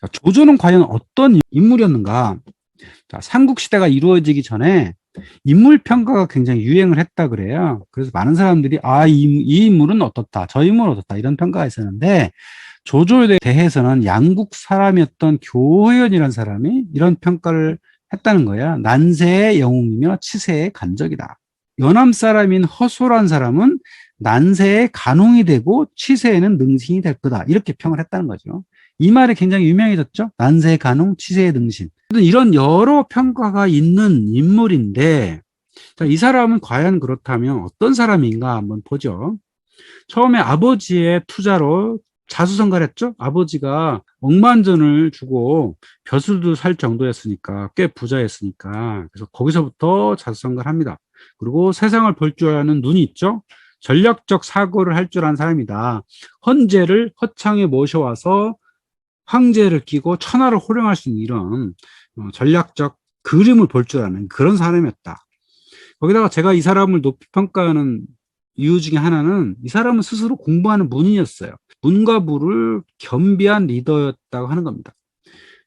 자, 조조는 과연 어떤 인물이었는가? 자, 삼국시대가 이루어지기 전에 인물 평가가 굉장히 유행을 했다 그래요. 그래서 많은 사람들이 이 인물은 어떻다, 저 인물은 어떻다 이런 평가가 있었는데 조조에 대해서는 양국 사람이었던 교호연이라는 사람이 이런 평가를 했다는 거야. 난세의 영웅이며 치세의 간적이다. 연암 사람인 허소란 사람은 난세의 간홍이 되고 치세에는 능신이 될 거다. 이렇게 평을 했다는 거죠. 이 말이 굉장히 유명해졌죠. 난세의 간홍, 치세의 능신. 이런 여러 평가가 있는 인물인데, 자, 이 사람은 과연 그렇다면 어떤 사람인가 한번 보죠. 처음에 아버지의 투자로 자수성가했죠. 아버지가 억만전을 주고 벼슬도 살 정도였으니까, 꽤 부자였으니까. 그래서 거기서부터 자수성가합니다. 그리고 세상을 볼 줄 아는 눈이 있죠. 전략적 사고를 할 줄 아는 사람이다. 헌제를 허창에 모셔와서 황제를 끼고 천하를 호령할 수 있는 이런 전략적 그림을 볼 줄 아는 그런 사람이었다. 거기다가 제가 이 사람을 높이 평가하는 이유 중에 하나는 이 사람은 스스로 공부하는 문인이었어요. 문과 부를 겸비한 리더였다고 하는 겁니다.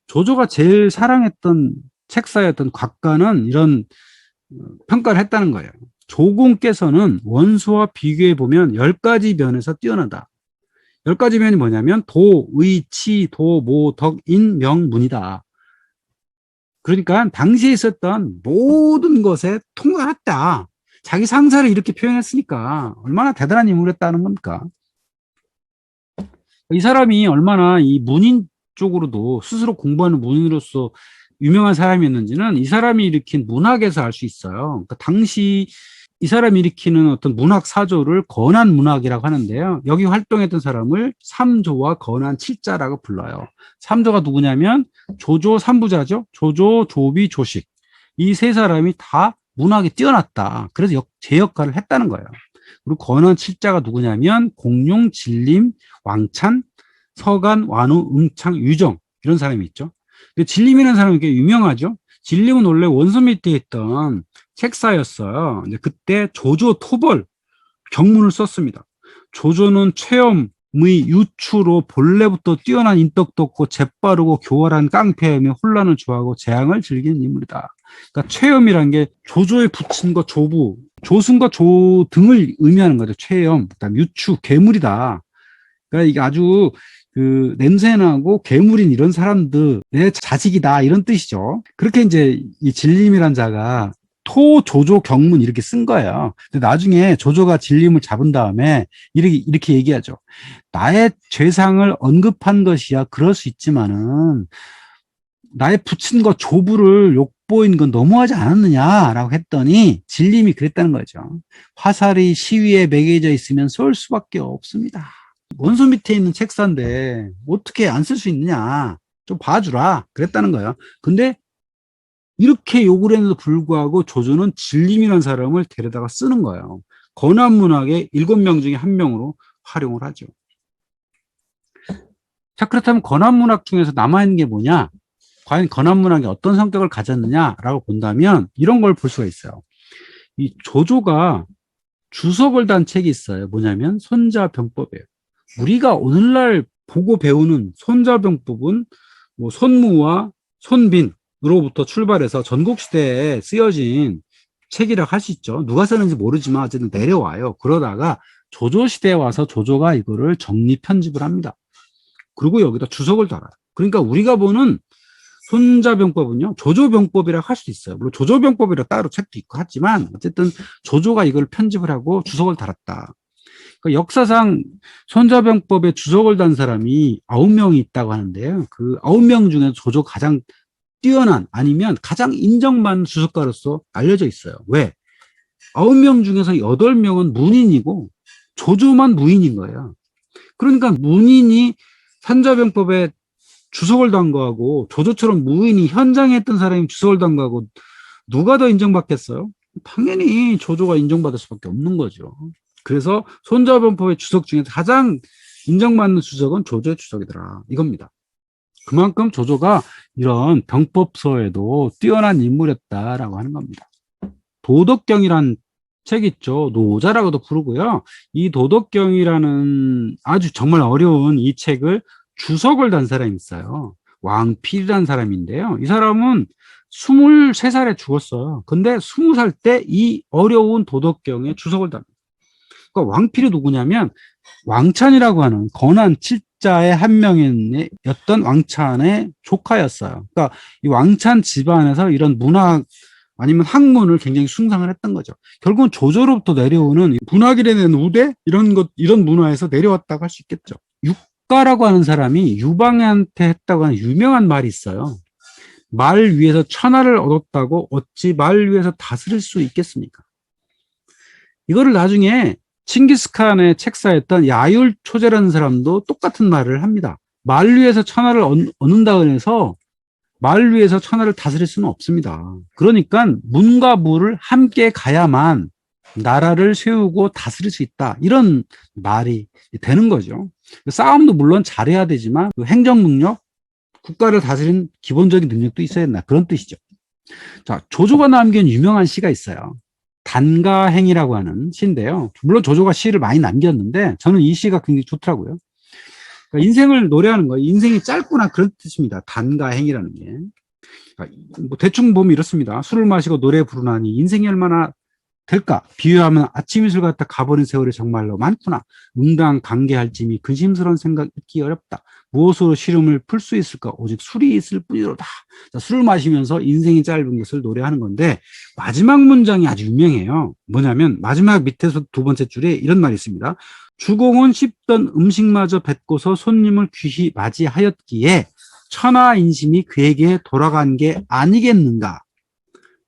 조조가 제일 사랑했던 책사였던 곽가는 이런 평가를 했다는 거예요. 조공께서는 원수와 비교해 보면 10가지 면에서 뛰어나다. 10가지 면이 뭐냐면 도, 의, 치, 도, 모, 덕, 인, 명, 문이다. 그러니까 당시에 있었던 모든 것에 통달했다. 자기 상사를 이렇게 표현했으니까 얼마나 대단한 인물이었다는 겁니까? 이 사람이 얼마나 이 문인 쪽으로도 스스로 공부하는 문인으로서 유명한 사람이었는지는 이 사람이 일으킨 문학에서 알 수 있어요. 그러니까 당시 이 사람이 일으키는 어떤 문학 사조를 건한 문학이라고 하는데요. 여기 활동했던 사람을 삼조와 건한 칠자라고 불러요. 삼조가 누구냐면 조조 삼부자죠. 조조, 조비, 조식. 이 세 사람이 다 문학에 뛰어났다. 그래서 제 역할을 했다는 거예요. 그리고 건한 칠자가 누구냐면 공룡, 진림, 왕찬, 서간, 완우, 음창, 유정 이런 사람이 있죠. 진림이라는 사람이 꽤 유명하죠. 진림은 원래 원서 밑에 있던 책사였어요. 이제 그때 조조 토벌 경문을 썼습니다. 조조는 체험의 유추로 본래부터 뛰어난 인덕도 없고 재빠르고 교활한 깡패이며 혼란을 좋아하고 재앙을 즐기는 인물이다. 그러니까 체험이란 게 조조에 붙인 거 조부, 조순과 조 등을 의미하는 거죠. 체험, 그다음 유추, 괴물이다. 그러니까 이게 아주 그 냄새나고 괴물인 이런 사람들의 자식이다 이런 뜻이죠. 그렇게 이제 이 진림이란 자가 토조조 경문 이렇게 쓴 거예요. 근데 나중에 조조가 진림을 잡은 다음에 이렇게 얘기하죠. 나의 죄상을 언급한 것이야 그럴 수 있지만은 나의 붙인 거 조부를 욕보인 건 너무하지 않았느냐라고 했더니 진림이 그랬다는 거죠. 화살이 시위에 매개져 있으면 쏠 수밖에 없습니다. 원소 밑에 있는 책사인데 어떻게 안 쓸 수 있느냐 좀 봐주라 그랬다는 거예요. 근데 이렇게 욕을 했는데도 불구하고 조조는 진림이라는 사람을 데려다가 쓰는 거예요. 건한문학의 7명 중에 1명으로 활용을 하죠. 자, 그렇다면 건한문학 중에서 남아있는 게 뭐냐? 과연 건한문학이 어떤 성격을 가졌느냐라고 본다면 이런 걸 볼 수가 있어요. 이 조조가 주석을 단 책이 있어요. 뭐냐면 손자병법이에요. 우리가 오늘날 보고 배우는 손자병법은 뭐 손무와 손빈으로부터 출발해서 전국시대에 쓰여진 책이라고 할 수 있죠. 누가 썼는지 모르지만 어쨌든 내려와요. 그러다가 조조시대에 와서 조조가 이거를 정리 편집을 합니다. 그리고 여기다 주석을 달아요. 그러니까 우리가 보는 손자병법은요, 조조병법이라고 할 수 있어요. 물론 조조병법이라 따로 책도 있고 하지만 어쨌든 조조가 이걸 편집을 하고 주석을 달았다. 그러니까 역사상 손자병법에 주석을 단 사람이 9명이 있다고 하는데요. 그 9명 중에 조조 가장 뛰어난 아니면 가장 인정받는 주석가로서 알려져 있어요. 왜? 9명 중에서 8명은 문인이고 조조만 무인인 거예요. 그러니까 문인이 손자병법에 주석을 단 거하고 조조처럼 무인이 현장에 있던 사람이 주석을 단 거하고 누가 더 인정받겠어요? 당연히 조조가 인정받을 수밖에 없는 거죠. 그래서 손자병법의 주석 중에서 가장 인정받는 주석은 조조의 주석이더라 이겁니다. 그만큼 조조가 이런 병법서에도 뛰어난 인물이었다라고 하는 겁니다. 도덕경이란 책 있죠. 노자라고도 부르고요. 이 도덕경이라는 아주 정말 어려운 이 책을 주석을 단 사람이 있어요. 왕필이라는 사람인데요. 이 사람은 23살에 죽었어요. 근데 20살 때 이 어려운 도덕경에 주석을 답니다. 그러니까 왕필이 누구냐면 왕찬이라고 하는 건한 칠자의 한 명이었던 왕찬의 조카였어요. 그러니까 이 왕찬 집안에서 이런 문학 아니면 학문을 굉장히 숭상을 했던 거죠. 결국은 조조로부터 내려오는 문학이라 는 우대 이런 문화에서 내려왔다고 할 수 있겠죠. 육가라고 하는 사람이 유방한테 했다고 하는 유명한 말이 있어요. 말 위에서 천하를 얻었다고 어찌 말 위에서 다스릴 수 있겠습니까? 이거를 나중에 칭기스칸의 책사였던 야율 초제라는 사람도 똑같은 말을 합니다. 말 위에서 천하를 얻는다고 해서 말 위에서 천하를 다스릴 수는 없습니다. 그러니까 문과 무를 함께 가야만 나라를 세우고 다스릴 수 있다. 이런 말이 되는 거죠. 싸움도 물론 잘해야 되지만 그 행정 능력, 국가를 다스리는 기본적인 능력도 있어야 된다. 그런 뜻이죠. 자, 조조가 남긴 유명한 시가 있어요. 단가행이라고 하는 시인데요. 물론 조조가 시를 많이 남겼는데 저는 이 시가 굉장히 좋더라고요. 그러니까 인생을 노래하는 거예요. 인생이 짧구나 그런 뜻입니다. 단가행이라는 게. 그러니까 뭐 대충 보면 이렇습니다. 술을 마시고 노래 부르나니 인생이 얼마나 될까? 비유하면 아침 이슬 같다 가버린 세월이 정말로 많구나. 응당 강개할 짐이 근심스러운 생각 잊기 어렵다. 무엇으로 시름을 풀 수 있을까? 오직 술이 있을 뿐이로다. 자, 술을 마시면서 인생이 짧은 것을 노래하는 건데 마지막 문장이 아주 유명해요. 뭐냐면 마지막 밑에서 두 번째 줄에 이런 말이 있습니다. 주공은 씹던 음식마저 뱉고서 손님을 귀히 맞이하였기에 천하인심이 그에게 돌아간 게 아니겠는가.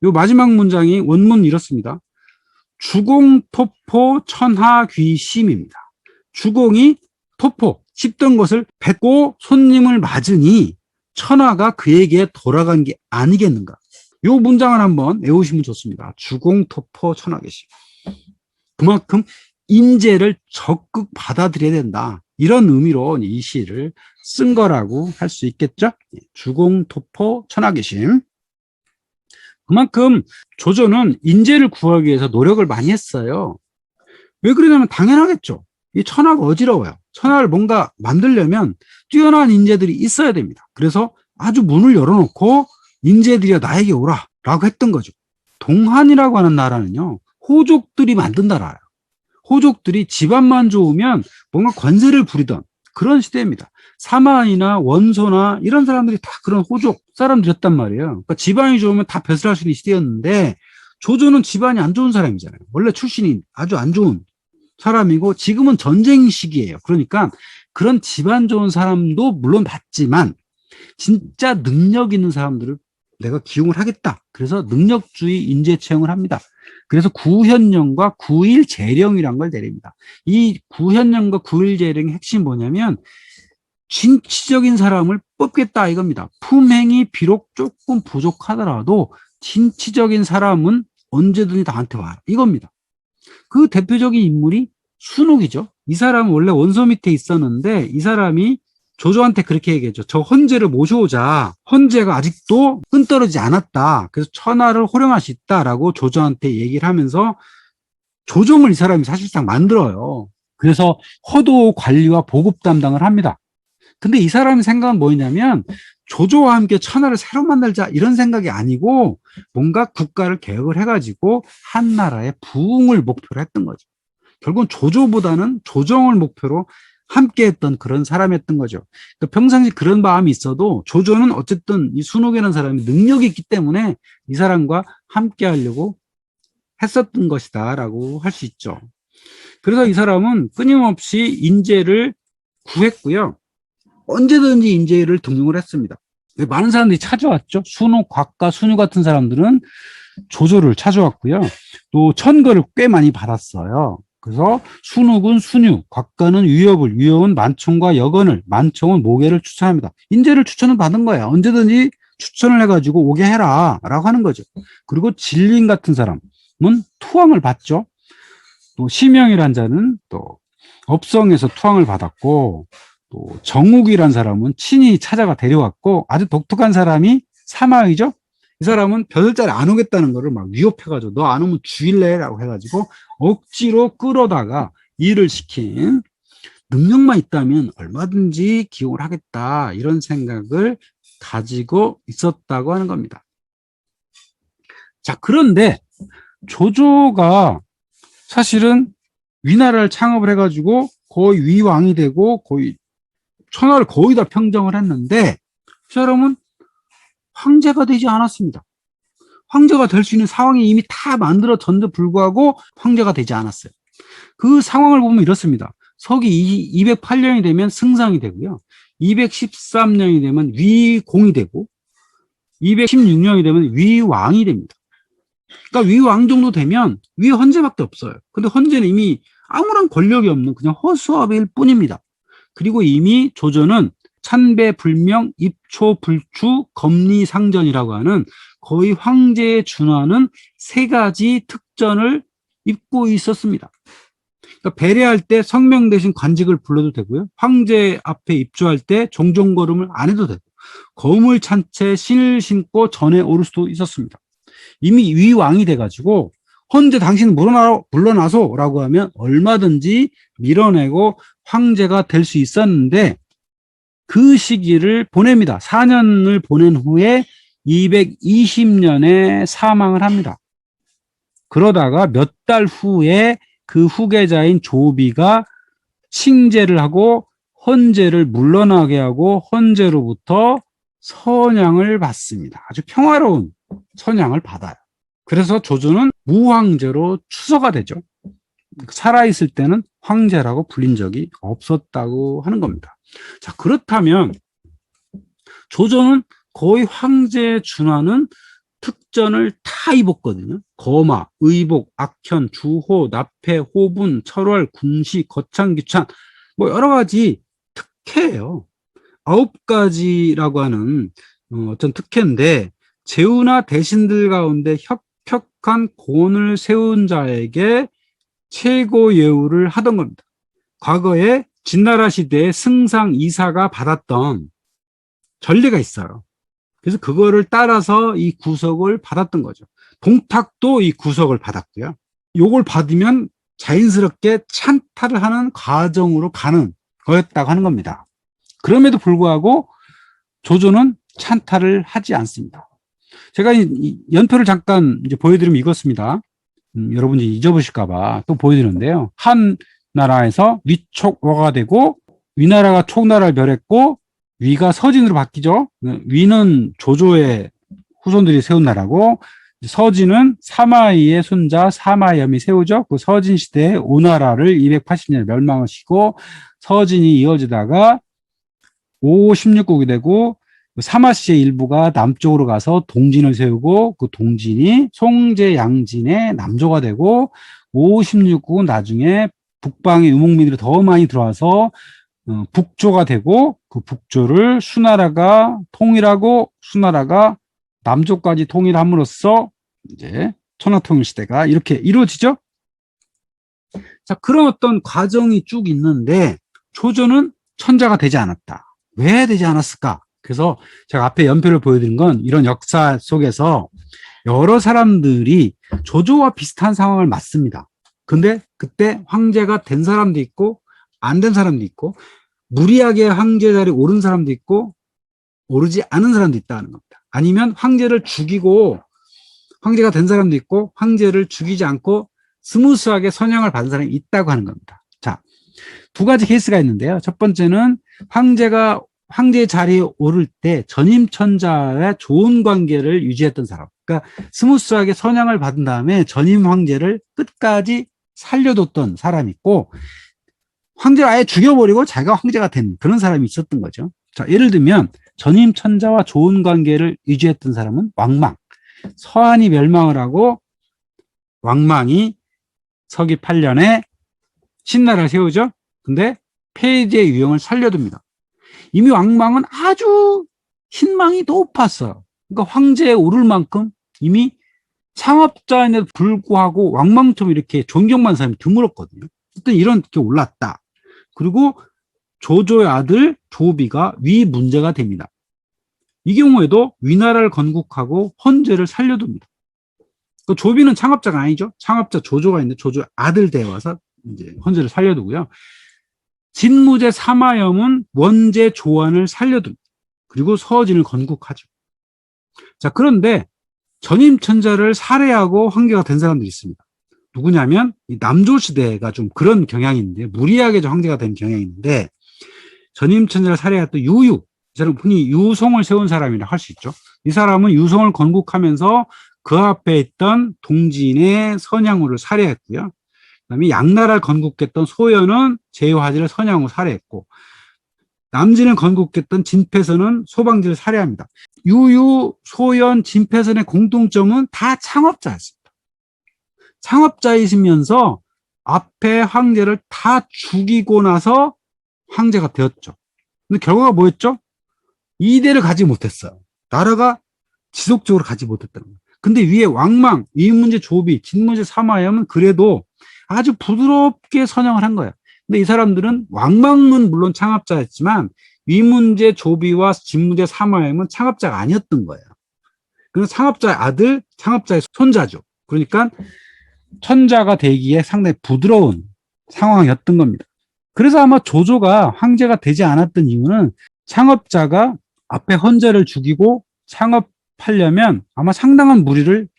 요 마지막 문장이 원문 이렇습니다. 주공토포 천하귀심입니다. 주공이 토포, 씹던 것을 뱉고 손님을 맞으니 천하가 그에게 돌아간 게 아니겠는가. 요 문장을 한번 외우시면 좋습니다. 주공토포 천하귀심. 그만큼 인재를 적극 받아들여야 된다. 이런 의미로 이 시를 쓴 거라고 할 수 있겠죠. 주공토포 천하귀심. 그만큼 조조는 인재를 구하기 위해서 노력을 많이 했어요. 왜 그러냐면 당연하겠죠. 이 천하가 어지러워요. 천하를 뭔가 만들려면 뛰어난 인재들이 있어야 됩니다. 그래서 아주 문을 열어놓고 인재들이여 나에게 오라 라고 했던 거죠. 동한이라고 하는 나라는요. 호족들이 만든 나라예요. 호족들이 집안만 좋으면 뭔가 권세를 부리던 그런 시대입니다. 사마이나 원소나 이런 사람들이 다 그런 호족 사람들이었단 말이에요. 그러니까 집안이 좋으면 다 벼슬 할 수 있는 시대였는데 조조는 집안이 안 좋은 사람이잖아요. 원래 출신이 아주 안 좋은 사람이고 지금은 전쟁 시기예요. 그러니까 그런 집안 좋은 사람도 물론 받지만 진짜 능력 있는 사람들을 내가 기용을 하겠다. 그래서 능력주의 인재 채용을 합니다. 그래서 구현령과 구일재령이란 걸 내립니다. 이 구현령과 구일재령의 핵심이 뭐냐면 진취적인 사람을 뽑겠다 이겁니다. 품행이 비록 조금 부족하더라도 진취적인 사람은 언제든지 나한테 와라 이겁니다. 그 대표적인 인물이 순욱이죠. 이 사람은 원래 원소 밑에 있었는데 이 사람이 조조한테 그렇게 얘기했죠. 저 헌제를 모셔오자. 헌제가 아직도 끈떨어지지 않았다. 그래서 천하를 호령할 수 있다라고 조조한테 얘기를 하면서 조정을 이 사람이 사실상 만들어요. 그래서 허도 관리와 보급 담당을 합니다. 근데 이 사람의 생각은 뭐냐면 조조와 함께 천하를 새로 만들자 이런 생각이 아니고 뭔가 국가를 개혁을 해가지고 한 나라의 부흥을 목표로 했던 거죠. 결국은 조조보다는 조정을 목표로 함께 했던 그런 사람이었던 거죠. 그러니까 평상시 그런 마음이 있어도 조조는 어쨌든 이 순옥이라는 사람이 능력이 있기 때문에 이 사람과 함께 하려고 했었던 것이다 라고 할 수 있죠. 그래서 이 사람은 끊임없이 인재를 구했고요. 언제든지 인재를 등용을 했습니다. 많은 사람들이 찾아왔죠. 순옥, 곽가, 순유 같은 사람들은 조조를 찾아왔고요. 또 천거를 꽤 많이 받았어요. 그래서 순욱은 순유, 곽가는 유엽을, 유엽은 만총과 여건을, 만총은 모계를 추천합니다. 인재를 추천을 받은 거예요. 언제든지 추천을 해가지고 오게 해라 라고 하는 거죠. 그리고 진린 같은 사람은 투항을 받죠. 또 심영이란 자는 또 업성에서 투항을 받았고 또 정욱이란 사람은 친히 찾아가 데려왔고 아주 독특한 사람이 사마이죠. 이 사람은 벼슬자리 안 오겠다는 거를 막 위협해가지고 너 안 오면 죽일래? 라고 해가지고 억지로 끌어다가 일을 시킨 능력만 있다면 얼마든지 기용을 하겠다 이런 생각을 가지고 있었다고 하는 겁니다. 자, 그런데 조조가 사실은 위나라를 창업을 해가지고 거의 위왕이 되고 거의 천하를 거의 다 평정을 했는데 그 사람은 황제가 되지 않았습니다. 황제가 될 수 있는 상황이 이미 다 만들어졌는데 불구하고 황제가 되지 않았어요. 그 상황을 보면 이렇습니다. 서기 208년이 되면 승상이 되고요. 213년이 되면 위공이 되고 216년이 되면 위왕이 됩니다. 그러니까 위왕 정도 되면 위헌제밖에 없어요. 근데 헌제는 이미 아무런 권력이 없는 그냥 허수아비일 뿐입니다. 그리고 이미 조조는 찬배불명, 입초불추, 검리상전이라고 하는 거의 황제에 준하는 세 가지 특전을 입고 있었습니다. 그러니까 배례할 때 성명 대신 관직을 불러도 되고요. 황제 앞에 입조할 때 종종걸음을 안 해도 되고 검을 찬 채 신을 신고 전에 오를 수도 있었습니다. 이미 위왕이 돼가지고 헌제 당신 물러나소 라고 하면 얼마든지 밀어내고 황제가 될 수 있었는데 그 시기를 보냅니다. 4년을 보낸 후에 220년에 사망을 합니다. 그러다가 몇 달 후에 그 후계자인 조비가 칭제를 하고 헌제를 물러나게 하고 헌제로부터 선양을 받습니다. 아주 평화로운 선양을 받아요. 그래서 조조는 무황제로 추서가 되죠. 살아있을 때는 황제라고 불린 적이 없었다고 하는 겁니다. 자, 그렇다면 조조는 거의 황제에 준하는 특전을 다 입었거든요. 거마, 의복, 악현, 주호, 납해, 호분, 철월, 궁시, 거창, 귀찬 뭐 여러 가지 특혜예요. 9가지라고 하는 어떤 특혜인데 제후나 대신들 가운데 혁혁한 공을 세운 자에게 최고 예우를 하던 겁니다. 과거에 진나라 시대에 승상 이사가 받았던 전례가 있어요. 그래서 그거를 따라서 이 구석을 받았던 거죠. 동탁도 이 구석을 받았고요. 요걸 받으면 자연스럽게 찬탈을 하는 과정으로 가는 거였다고 하는 겁니다. 그럼에도 불구하고 조조는 찬탈을 하지 않습니다. 제가 이 연표를 잠깐 이제 보여드리면 이렇습니다. 여러분이 잊어보실까봐 또 보여드리는데요. 한 나라에서 위촉워가 되고 위나라가 촉나라를 멸했고 위가 서진으로 바뀌죠. 위는 조조의 후손들이 세운 나라고 서진은 사마이의 손자 사마이엄이 세우죠. 그 서진 시대에 오나라를 280년에 멸망을 시키고 서진이 이어지다가 5, 16국이 되고 사마씨의 일부가 남쪽으로 가서 동진을 세우고 그 동진이 송제, 양진의 남조가 되고 5, 16국은 나중에 북방의 유목민들이 더 많이 들어와서 북조가 되고 그 북조를 수나라가 통일하고 수나라가 남조까지 통일함으로써 이제 천하통일 시대가 이렇게 이루어지죠. 자, 그런 어떤 과정이 쭉 있는데 조조는 천자가 되지 않았다. 왜 되지 않았을까? 그래서 제가 앞에 연표를 보여드린 건 이런 역사 속에서 여러 사람들이 조조와 비슷한 상황을 맞습니다. 근데 그때 황제가 된 사람도 있고 안 된 사람도 있고 무리하게 황제 자리에 오른 사람도 있고 오르지 않은 사람도 있다는 겁니다. 아니면 황제를 죽이고 황제가 된 사람도 있고 황제를 죽이지 않고 스무스하게 선양을 받은 사람이 있다고 하는 겁니다. 자, 두 가지 케이스가 있는데요. 첫 번째는 황제가 황제의 자리에 오를 때 전임천자와 좋은 관계를 유지했던 사람. 그러니까 스무스하게 선양을 받은 다음에 전임 황제를 끝까지 살려뒀던 사람이 있고 황제를 아예 죽여버리고 자기가 황제가 된 그런 사람이 있었던 거죠. 자, 예를 들면 전임 천자와 좋은 관계를 유지했던 사람은 왕망. 서한이 멸망을 하고 왕망이 서기 8년에 신나라를 세우죠. 근데 폐지의 유형을 살려둡니다. 이미 왕망은 아주 신망이 높았어요. 그러니까 황제에 오를 만큼 이미 창업자인데도 불구하고 왕망처럼 이렇게 존경받는 사람이 드물었거든요. 어쨌든 이렇게 올랐다. 그리고 조조의 아들 조비가 위 문제가 됩니다. 이 경우에도 위나라를 건국하고 헌제를 살려둡니다. 그 조비는 창업자가 아니죠. 창업자 조조가 있는데 조조의 아들 되어와서 이제 헌제를 살려두고요. 진무제 사마염은 원제 조안을 살려둡니다. 그리고 서진을 건국하죠. 자, 그런데 전임천자를 살해하고 황제가 된 사람들이 있습니다. 누구냐면 이 남조시대가 좀 그런 경향이 있는데, 무리하게 좀 황제가 된 경향이 있는데, 전임천자를 살해했던 유유, 이 사람 흔히 유송을 세운 사람이라 할 수 있죠. 이 사람은 유송을 건국하면서 그 앞에 있던 동진의 선양후를 살해했고요. 그다음에 양나라를 건국했던 소연은 제후화질을 선양후 살해했고, 남진을 건국했던 진패선은 소방지를 살해합니다. 유유, 소연, 진패선의 공통점은 다 창업자였습니다. 창업자이시면서 앞에 황제를 다 죽이고 나서 황제가 되었죠. 근데 결과가 뭐였죠? 이대를 가지 못했어요. 나라가 지속적으로 가지 못했다는 거예요. 근데 위에 왕망, 위문제 조비, 진문제 사마염은 그래도 아주 부드럽게 선양을 한 거예요. 근데 이 사람들은 왕망은 물론 창업자였지만 위문제 조비와 진문제 사마염은 창업자가 아니었던 거예요. 그래서 창업자의 아들, 창업자의 손자죠. 그러니까 천자가 되기에 상당히 부드러운 상황이었던 겁니다. 그래서 아마 조조가 황제가 되지 않았던 이유는 창업자가 앞에 헌제를 죽이고 창업하려면 아마 상당한 무리를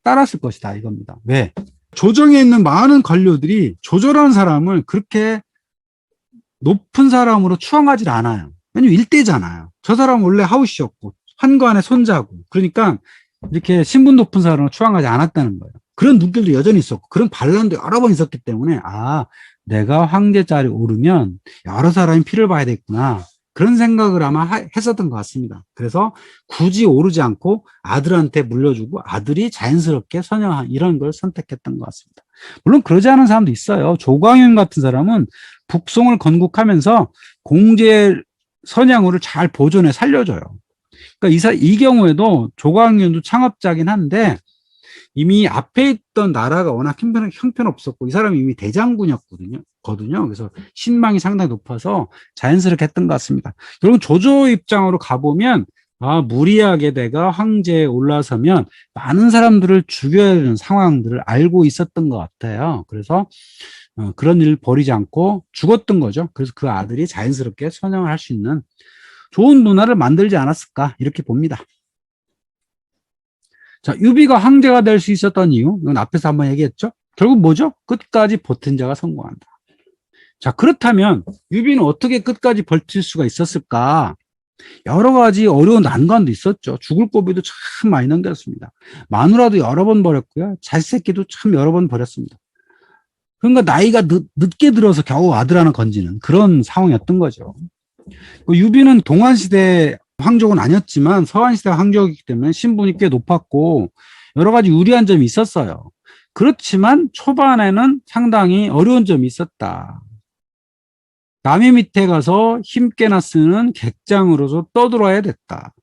따랐을 것이다 이겁니다. 왜? 조정에 있는 많은 관료들이 조조라는 사람을 그렇게 높은 사람으로 추앙하지 않아요. 왜냐면 일대잖아요. 저 사람은 원래 하우시였고 환관의 손자고, 그러니까 이렇게 신분 높은 사람을 추앙하지 않았다는 거예요. 그런 눈길도 여전히 있었고 그런 반란도 여러 번 있었기 때문에 내가 황제 자리에 오르면 여러 사람이 피를 봐야 되겠구나, 그런 생각을 아마 했었던 것 같습니다. 그래서 굳이 오르지 않고 아들한테 물려주고 아들이 자연스럽게 선양한 이런 걸 선택했던 것 같습니다. 물론 그러지 않은 사람도 있어요. 조광윤 같은 사람은 북송을 건국하면서 공제 선양후를 잘 보존해 살려줘요. 그러니까 이 경우에도 조광윤도 창업자긴 한데 이미 앞에 있던 나라가 워낙 형편없었고 이 사람이 이미 대장군이었거든요. 그래서 신망이 상당히 높아서 자연스럽게 했던 것 같습니다. 결국 조조 입장으로 가보면 무리하게 내가 황제에 올라서면 많은 사람들을 죽여야 되는 상황들을 알고 있었던 것 같아요. 그래서 그런 일을 벌이지 않고 죽었던 거죠. 그래서 그 아들이 자연스럽게 선양을 할 수 있는 좋은 문화를 만들지 않았을까 이렇게 봅니다. 자, 유비가 황제가 될 수 있었던 이유, 이건 앞에서 한번 얘기했죠. 결국 뭐죠? 끝까지 버틴 자가 성공한다. 자, 그렇다면 유비는 어떻게 끝까지 버틸 수가 있었을까? 여러 가지 어려운 난관도 있었죠. 죽을 고비도 참 많이 넘겼습니다. 마누라도 여러 번 버렸고요. 자식새끼도 참 여러 번 버렸습니다. 그러니까 나이가 늦게 들어서 겨우 아들 하나 건지는 그런 상황이었던 거죠. 유비는 동안시대 황족은 아니었지만 서한시대 황족이기 때문에 신분이 꽤 높았고 여러 가지 유리한 점이 있었어요. 그렇지만 초반에는 상당히 어려운 점이 있었다. 남의 밑에 가서 힘께나 쓰는 객장으로서 떠들어야 됐다.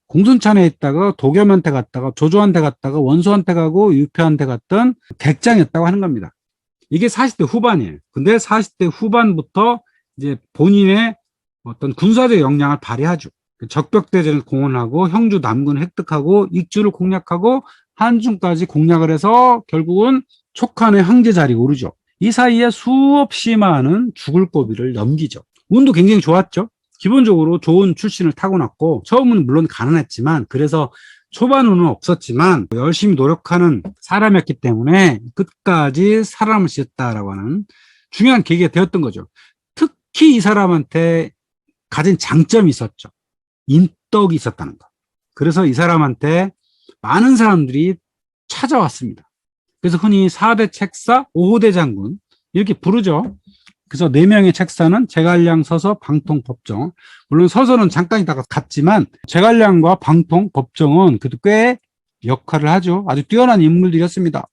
공순찬에 있다가 도겸한테 갔다가 조조한테 갔다가 원소한테 가고 유표한테 갔던 객장이었다고 하는 겁니다. 이게 40대 후반이에요. 근데 40대 후반부터 이제 본인의 어떤 군사적 역량을 발휘하죠. 적벽대전을 공헌하고 형주 남군을 획득하고 익주를 공략하고 한중까지 공략을 해서 결국은 촉한의 황제 자리에 오르죠. 이 사이에 수없이 많은 죽을 고비를 넘기죠. 운도 굉장히 좋았죠. 기본적으로 좋은 출신을 타고났고 처음은 물론 가난했지만 그래서 초반운은 없었지만 열심히 노력하는 사람이었기 때문에 끝까지 살아남을 수 있다라고 하는 중요한 계기가 되었던 거죠. 특히 이 사람한테 가진 장점이 있었죠. 인덕이 있었다는 것. 그래서 이 사람한테 많은 사람들이 찾아왔습니다. 그래서 흔히 4대 책사, 5대 장군 이렇게 부르죠. 그래서 4명의 책사는 제갈량, 서서, 방통, 법정. 물론 서서는 잠깐 있다가 갔지만 제갈량과 방통, 법정은 그래도 꽤 역할을 하죠. 아주 뛰어난 인물들이었습니다.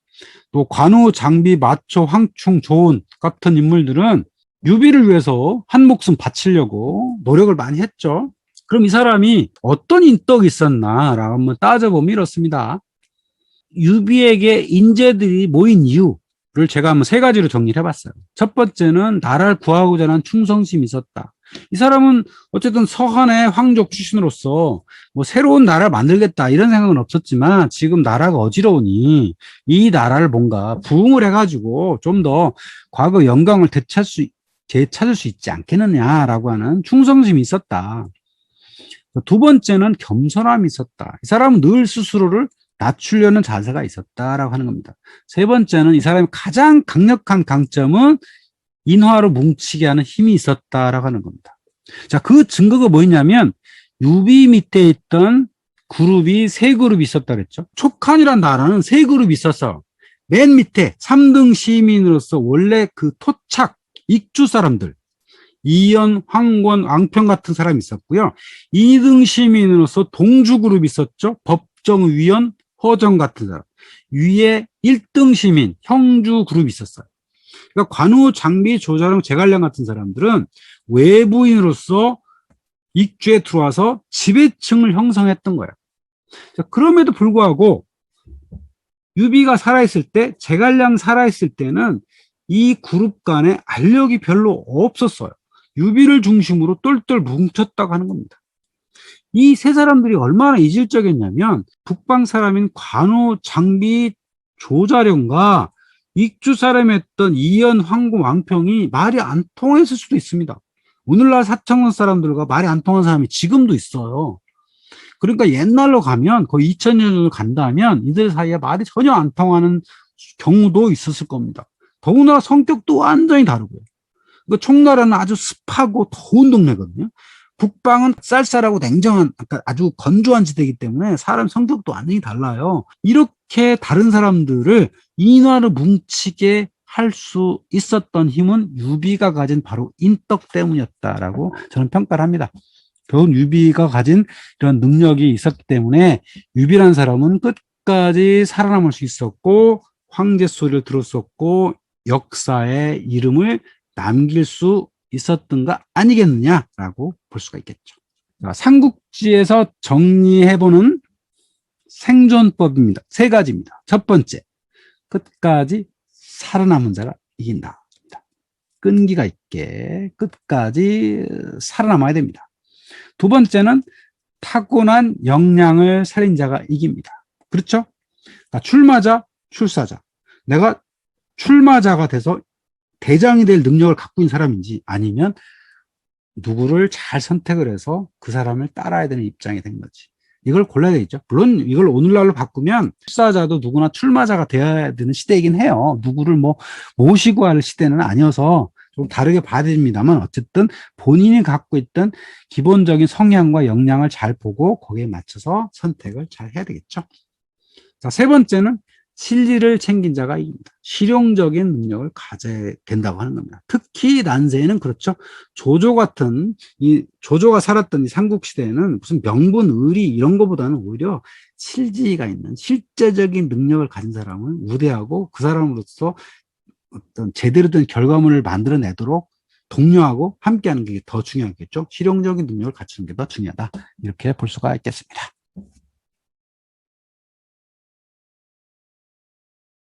또 관우, 장비, 마초, 황충, 조은 같은 인물들은 유비를 위해서 한 목숨 바치려고 노력을 많이 했죠. 그럼 이 사람이 어떤 인덕이 있었나라고 한번 따져보면 이렇습니다. 유비에게 인재들이 모인 이유를 제가 한번 3가지로 정리를 해봤어요. 첫 번째는 나라를 구하고자 하는 충성심이 있었다. 이 사람은 어쨌든 서한의 황족 출신으로서 뭐 새로운 나라를 만들겠다 이런 생각은 없었지만 지금 나라가 어지러우니 이 나라를 뭔가 부흥을 해가지고 좀 더 과거 영광을 되찾을 수 있지 않겠느냐라고 하는 충성심이 있었다. 두 번째는 겸손함이 있었다. 이 사람은 늘 스스로를 낮추려는 자세가 있었다라고 하는 겁니다. 세 번째는 이 사람의 가장 강력한 강점은 인화로 뭉치게 하는 힘이 있었다라고 하는 겁니다. 자, 그 증거가 뭐였냐면 유비 밑에 있던 그룹이 세 그룹이 있었다 그랬죠. 촉한이란 나라는 세 그룹이 있어서 맨 밑에 3등 시민으로서 원래 그 토착 익주 사람들 이연, 황권, 왕평 같은 사람이 있었고요. 2등 시민으로서 동주 그룹이 있었죠. 법정, 위원, 허정 같은 사람. 위에 1등 시민, 형주 그룹이 있었어요. 그러니까 관우, 장비, 조자룡, 제갈량 같은 사람들은 외부인으로서 익주에 들어와서 지배층을 형성했던 거예요. 자, 그럼에도 불구하고 유비가 살아있을 때, 제갈량 살아있을 때는 이 그룹 간에 알력이 별로 없었어요. 유비를 중심으로 똘똘 뭉쳤다고 하는 겁니다. 이 세 사람들이 얼마나 이질적이었냐면 북방 사람인 관우, 장비, 조자룡과 익주 사람이었던 이연, 황공, 왕평이 말이 안 통했을 수도 있습니다. 오늘날 사청원 사람들과 말이 안 통하는 사람이 지금도 있어요. 그러니까 옛날로 가면 거의 2000년 정도 간다면 이들 사이에 말이 전혀 안 통하는 경우도 있었을 겁니다. 더군다나 성격도 완전히 다르고요. 그 총나라는 아주 습하고 더운 동네거든요. 북방은 쌀쌀하고 냉정한, 아주 건조한 지대이기 때문에 사람 성격도 완전히 달라요. 이렇게 다른 사람들을 인화로 뭉치게 할 수 있었던 힘은 유비가 가진 바로 인덕 때문이었다라고 저는 평가를 합니다. 결국 유비가 가진 이런 능력이 있었기 때문에 유비라는 사람은 끝까지 살아남을 수 있었고 황제 소리를 들었었고 역사의 이름을 남길 수 있었던 거 아니겠느냐라고 볼 수가 있겠죠. 삼국지에서 정리해보는 생존법입니다. 세 가지입니다. 첫 번째, 끝까지 살아남은 자가 이긴다. 끈기가 있게 끝까지 살아남아야 됩니다. 두 번째는 타고난 역량을 살린 자가 이깁니다. 그렇죠? 출마자, 출사자. 내가 출마자가 돼서 대장이 될 능력을 갖고 있는 사람인지 아니면 누구를 잘 선택을 해서 그 사람을 따라야 되는 입장이 된 거지. 이걸 골라야 되겠죠. 물론 이걸 오늘날로 바꾸면 출사자도 누구나 출마자가 되어야 되는 시대이긴 해요. 누구를 모시고 할 시대는 아니어서 좀 다르게 봐야 됩니다만 어쨌든 본인이 갖고 있던 기본적인 성향과 역량을 잘 보고 거기에 맞춰서 선택을 잘 해야 되겠죠. 자, 세 번째는 실리를 챙긴 자가 이깁니다. 실용적인 능력을 가져야 된다고 하는 겁니다. 특히 난세에는 그렇죠. 조조가 살았던 이 삼국시대에는 무슨 명분, 의리 이런 것보다는 오히려 실지가 있는 실제적인 능력을 가진 사람을 우대하고 그 사람으로서 어떤 제대로 된 결과물을 만들어내도록 독려하고 함께하는 게 더 중요하겠죠. 실용적인 능력을 갖추는 게 더 중요하다. 이렇게 볼 수가 있겠습니다.